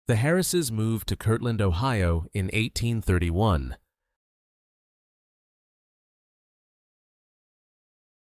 The Harrises moved to Kirtland, Ohio in 1831.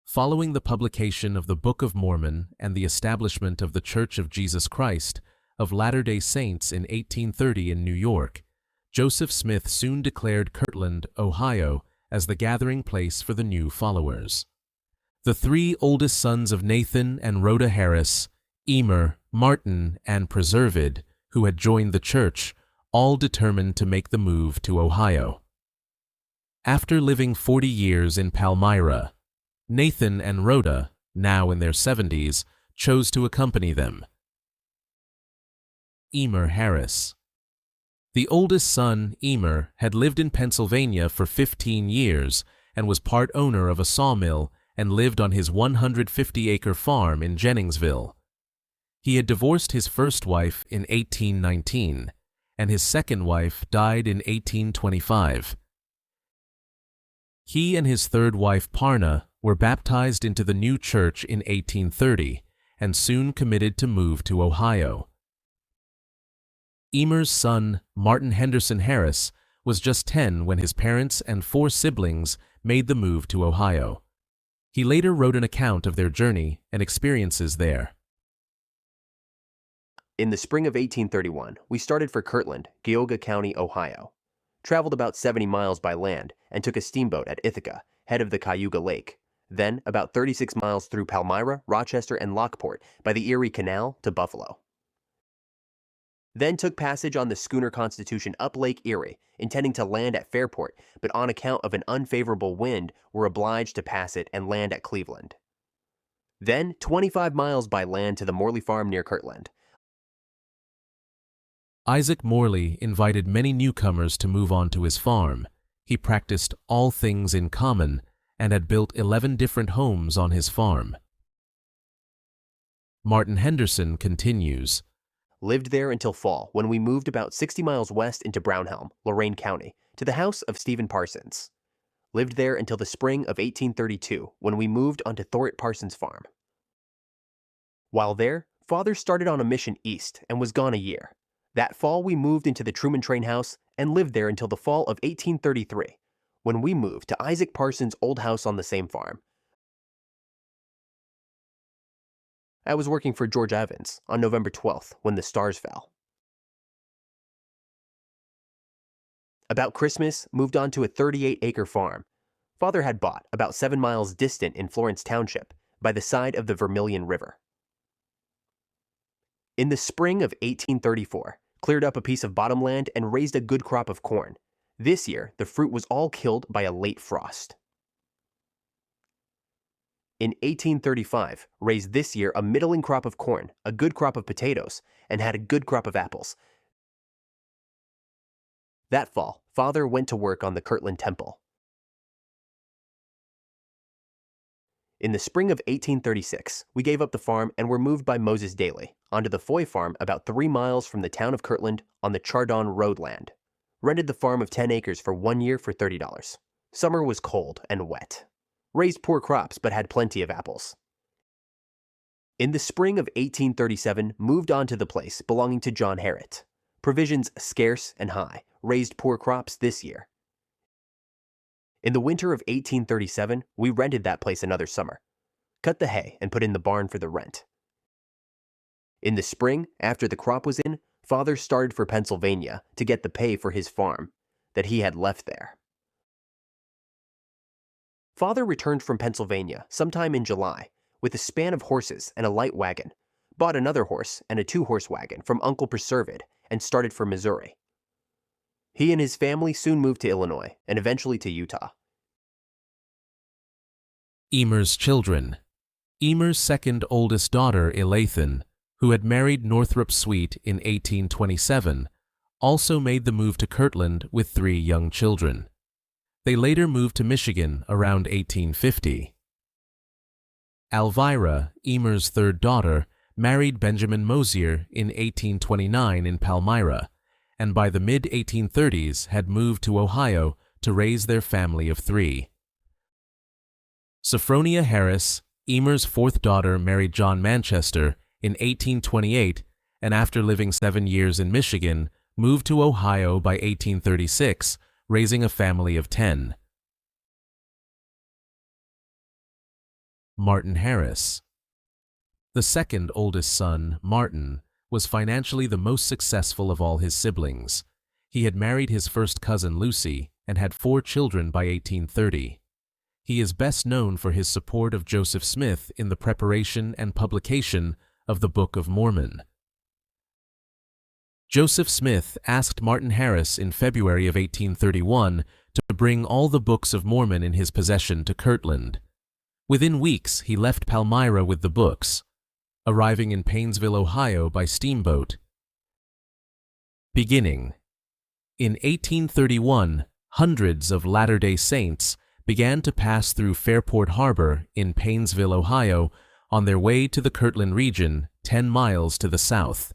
Following the publication of the Book of Mormon and the establishment of the Church of Jesus Christ of Latter-day Saints in 1830 in New York, Joseph Smith soon declared Kirtland, Ohio, as the gathering place for the new followers. The three oldest sons of Nathan and Rhoda Harris, Emer, Martin, and Preserved, who had joined the church, all determined to make the move to Ohio. After living 40 years in Palmyra, Nathan and Rhoda, now in their 70s, chose to accompany them. Emer Harris. The oldest son, Emer, had lived in Pennsylvania for 15 years and was part owner of a sawmill and lived on his 150-acre farm in Jenningsville. He had divorced his first wife in 1819, and his second wife died in 1825. He and his third wife, Parna, were baptized into the new church in 1830 and soon committed to move to Ohio. Emer's son, Martin Henderson Harris, was just 10 when his parents and 4 siblings made the move to Ohio. He later wrote an account of their journey and experiences there. In the spring of 1831, we started for Kirtland, Geauga County, Ohio. Traveled about 70 miles by land and took a steamboat at Ithaca, head of the Cayuga Lake. Then about 36 miles through Palmyra, Rochester, and Lockport by the Erie Canal to Buffalo. Then took passage on the schooner Constitution up Lake Erie, intending to land at Fairport, but on account of an unfavorable wind were obliged to pass it and land at Cleveland. Then 25 miles by land to the Morley Farm near Kirtland. Isaac Morley invited many newcomers to move on to his farm. He practiced all things in common and had built 11 different homes on his farm. Martin Henderson continues. Lived there until fall, when we moved about 60 miles west into Brownhelm, Lorain County, to the house of Stephen Parsons. Lived there until the spring of 1832, when we moved onto Thorett Parsons' farm. While there, Father started on a mission east and was gone a year. That fall, we moved into the Truman Train House and lived there until the fall of 1833, when we moved to Isaac Parsons' old house on the same farm. I was working for George Evans on November 12th when the stars fell. About Christmas, moved on to a 38-acre farm Father had bought about 7 miles distant in Florence Township by the side of the Vermilion River. In the spring of 1834, cleared up a piece of bottomland and raised a good crop of corn. This year, the fruit was all killed by a late frost. In 1835, raised this year a middling crop of corn, a good crop of potatoes, and had a good crop of apples. That fall, Father went to work on the Kirtland Temple. In the spring of 1836, we gave up the farm and were moved by Moses Daly onto the Foy farm about 3 miles from the town of Kirtland on the Chardon Road land. Rented the farm of 10 acres for 1 year for $30. Summer was cold and wet. Raised poor crops but had plenty of apples. In the spring of 1837, moved on to the place belonging to John Harriet. Provisions scarce and high, raised poor crops this year. In the winter of 1837, we rented that place another summer. Cut the hay and put in the barn for the rent. In the spring, after the crop was in, Father started for Pennsylvania to get the pay for his farm that he had left there. Father returned from Pennsylvania sometime in July with a span of horses and a light wagon, bought another horse and a 2-horse wagon from Uncle Preserved, and started for Missouri. He and his family soon moved to Illinois and eventually to Utah. Emer's children. Emer's second oldest daughter, Elathan, who had married Northrop Sweet in 1827, also made the move to Kirtland with 3 young children. They later moved to Michigan around 1850. Elvira, Emer's third daughter, married Benjamin Mosier in 1829 in Palmyra, and by the mid-1830s had moved to Ohio to raise their family of 3. Sophronia Harris, Emer's 4th daughter, married John Manchester in 1828 and after living 7 years in Michigan, moved to Ohio by 1836, raising a family of 10. Martin Harris. The second oldest son, Martin, was financially the most successful of all his siblings. He had married his first cousin Lucy and had 4 children by 1830. He is best known for his support of Joseph Smith in the preparation and publication of the Book of Mormon. Joseph Smith asked Martin Harris in February of 1831 to bring all the Books of Mormon in his possession to Kirtland. Within weeks, he left Palmyra with the books, arriving in Painesville, Ohio by steamboat. Beginning. In 1831, hundreds of Latter-day Saints began to pass through Fairport Harbor in Painesville, Ohio, on their way to the Kirtland region, 10 miles to the south.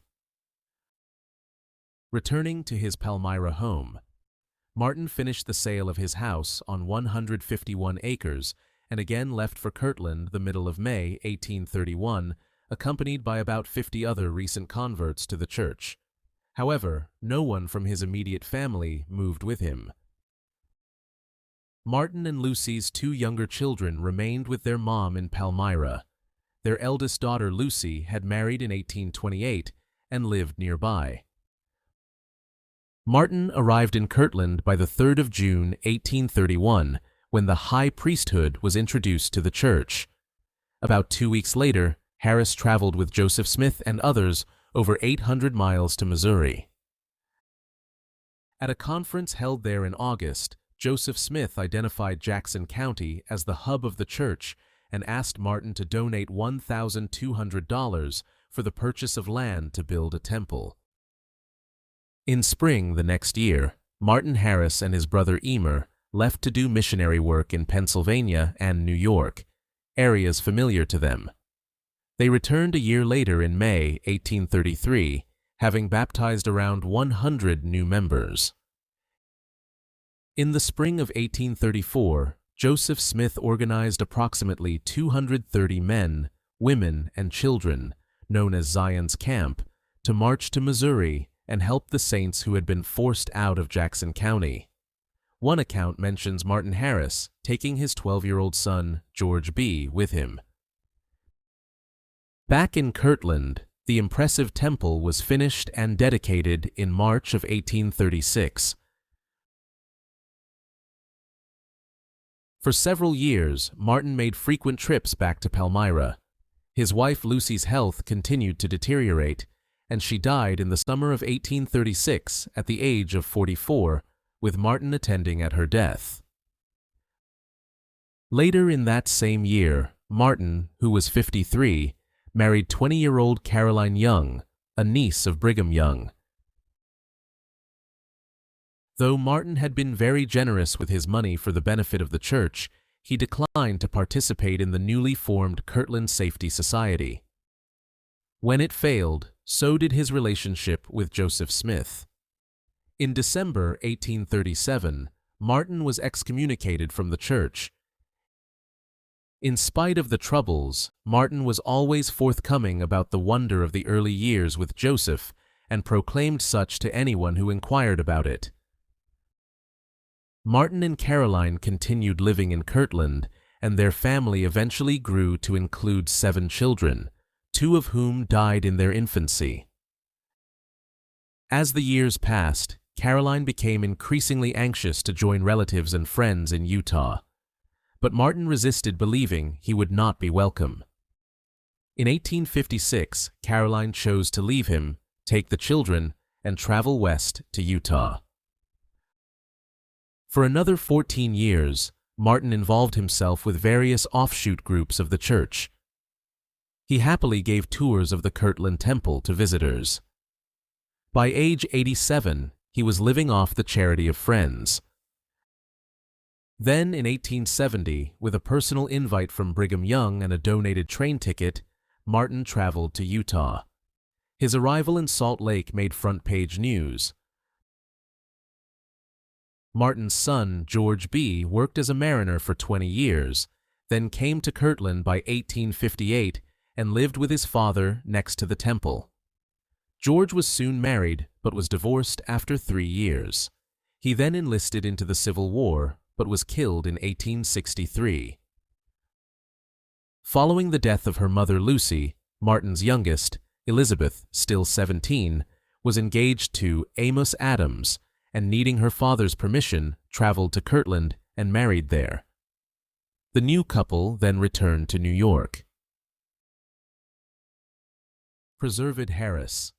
Returning to his Palmyra home, Martin finished the sale of his house on 151 acres and again left for Kirtland the middle of May 1831, accompanied by about 50 other recent converts to the church. However, no one from his immediate family moved with him. Martin and Lucy's 2 younger children remained with their mom in Palmyra. Their eldest daughter, Lucy, had married in 1828 and lived nearby. Martin arrived in Kirtland by the 3rd of June, 1831, when the high priesthood was introduced to the church. About 2 weeks later, Harris traveled with Joseph Smith and others over 800 miles to Missouri. At a conference held there in August, Joseph Smith identified Jackson County as the hub of the church and asked Martin to donate $1,200 for the purchase of land to build a temple. In spring the next year, Martin Harris and his brother Emer left to do missionary work in Pennsylvania and New York, areas familiar to them. They returned a year later in May 1833, having baptized around 100 new members. In the spring of 1834, Joseph Smith organized approximately 230 men, women, and children, known as Zion's Camp, to march to Missouri and help the saints who had been forced out of Jackson County. One account mentions Martin Harris taking his 12-year-old son, George B., with him. Back in Kirtland, the impressive temple was finished and dedicated in March of 1836. For several years, Martin made frequent trips back to Palmyra. His wife Lucy's health continued to deteriorate, and she died in the summer of 1836 at the age of 44, with Martin attending at her death. Later in that same year, Martin, who was 53, married 20-year-old Caroline Young, a niece of Brigham Young. Though Martin had been very generous with his money for the benefit of the church, he declined to participate in the newly formed Kirtland Safety Society. When it failed, so did his relationship with Joseph Smith. In December 1837, Martin was excommunicated from the church. In spite of the troubles, Martin was always forthcoming about the wonder of the early years with Joseph and proclaimed such to anyone who inquired about it. Martin and Caroline continued living in Kirtland, and their family eventually grew to include 7 children, 2 of whom died in their infancy. As the years passed, Caroline became increasingly anxious to join relatives and friends in Utah, but Martin resisted believing he would not be welcome. In 1856, Caroline chose to leave him, take the children, and travel west to Utah. For another 14 years, Martin involved himself with various offshoot groups of the church. He happily gave tours of the Kirtland Temple to visitors. By age 87, he was living off the charity of friends. Then, in 1870, with a personal invite from Brigham Young and a donated train ticket, Martin traveled to Utah. His arrival in Salt Lake made front-page news. Martin's son, George B., worked as a mariner for 20 years, then came to Kirtland by 1858 and lived with his father next to the temple. George was soon married, but was divorced after 3 years. He then enlisted into the Civil War, but was killed in 1863. Following the death of her mother Lucy, Martin's youngest, Elizabeth, still 17, was engaged to Amos Adams, and needing her father's permission, traveled to Kirtland and married there. The new couple then returned to New York. Preserved Harris.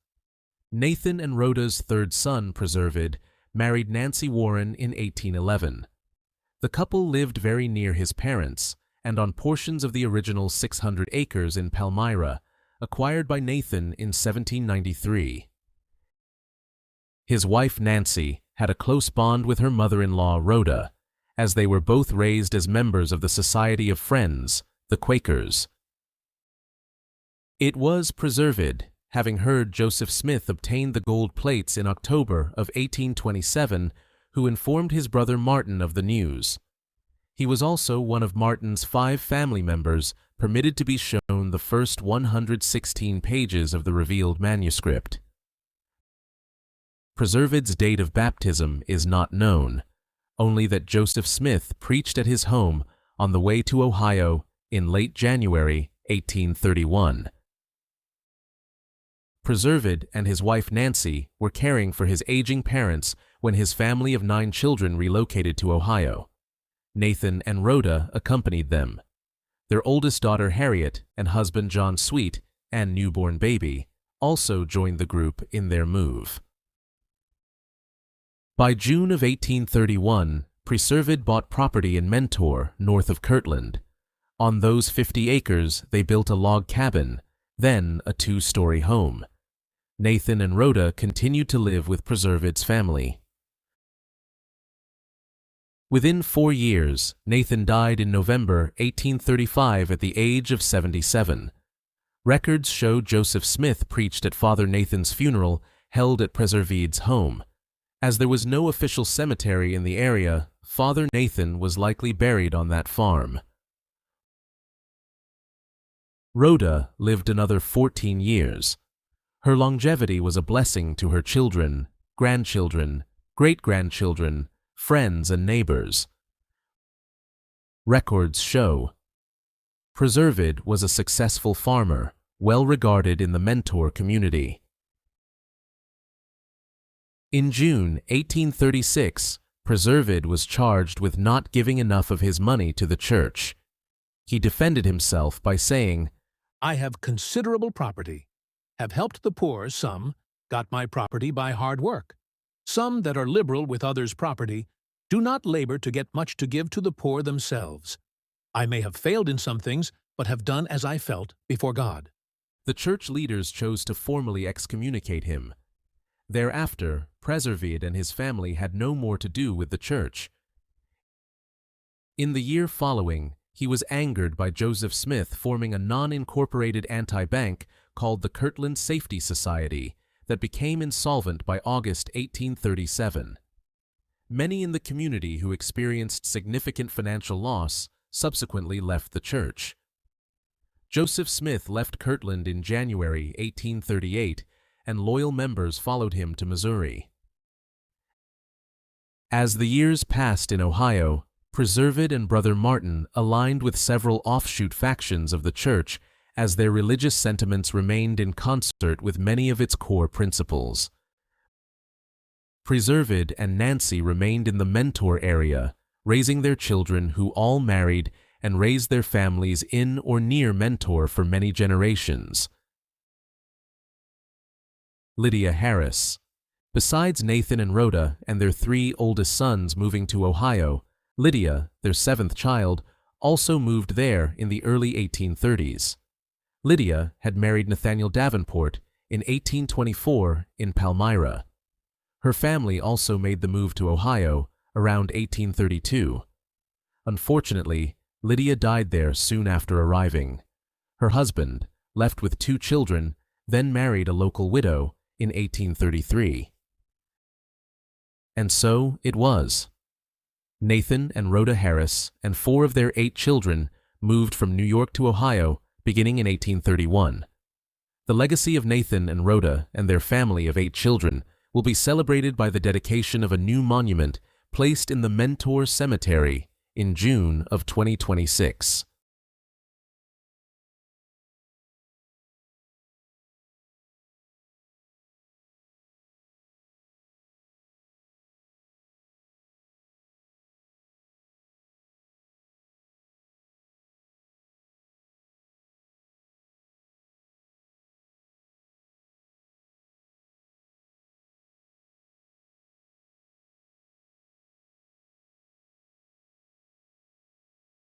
Nathan and Rhoda's third son, Preserved, married Nancy Warren in 1811. The couple lived very near his parents and on portions of the original 600 acres in Palmyra, acquired by Nathan in 1793. His wife Nancy had a close bond with her mother-in-law Rhoda, as they were both raised as members of the Society of Friends, the Quakers. It was Preserved, having heard Joseph Smith obtain the gold plates in October of 1827, who informed his brother Martin of the news. He was also one of Martin's 5 family members permitted to be shown the first 116 pages of the revealed manuscript. Preserved's date of baptism is not known, only that Joseph Smith preached at his home on the way to Ohio in late January 1831. Preserved and his wife Nancy were caring for his aging parents when his family of 9 children relocated to Ohio. Nathan and Rhoda accompanied them. Their oldest daughter Harriet and husband John Sweet and newborn baby also joined the group in their move. By June of 1831, Preserved bought property in Mentor, north of Kirtland. On those 50 acres, they built a log cabin, then a 2-story home. Nathan and Rhoda continued to live with Preserved's family. Within 4 years, Nathan died in November 1835 at the age of 77. Records show Joseph Smith preached at Father Nathan's funeral held at Preserved's home. As there was no official cemetery in the area, Father Nathan was likely buried on that farm. Rhoda lived another 14 years. Her longevity was a blessing to her children, grandchildren, great-grandchildren, friends, and neighbors. Records show Preserved was a successful farmer, well regarded in the Mentor community. In June 1836, Preserved was charged with not giving enough of his money to the church. He defended himself by saying, "I have considerable property, have helped the poor some, got my property by hard work. Some that are liberal with others' property do not labor to get much to give to the poor themselves. I may have failed in some things, but have done as I felt before God." The church leaders chose to formally excommunicate him. Thereafter, Preserved and his family had no more to do with the church. In the year following, he was angered by Joseph Smith forming a non-incorporated anti-bank called the Kirtland Safety Society that became insolvent by August 1837. Many in the community who experienced significant financial loss subsequently left the church. Joseph Smith left Kirtland in January 1838, and loyal members followed him to Missouri. As the years passed in Ohio, Preserved and Brother Martin aligned with several offshoot factions of the church as their religious sentiments remained in concert with many of its core principles. Preserved and Nancy remained in the Mentor area, raising their children who all married and raised their families in or near Mentor for many generations. Lydia Harris. Besides Nathan and Rhoda and their 3 oldest sons moving to Ohio, Lydia, their 7th child, also moved there in the early 1830s. Lydia had married Nathaniel Davenport in 1824 in Palmyra. Her family also made the move to Ohio around 1832. Unfortunately, Lydia died there soon after arriving. Her husband, left with 2 children, then married a local widow in 1833. And so it was. Nathan and Rhoda Harris and 4 of their 8 children moved from New York to Ohio beginning in 1831. The legacy of Nathan and Rhoda and their family of 8 children will be celebrated by the dedication of a new monument placed in the Mentor Cemetery in June of 2026.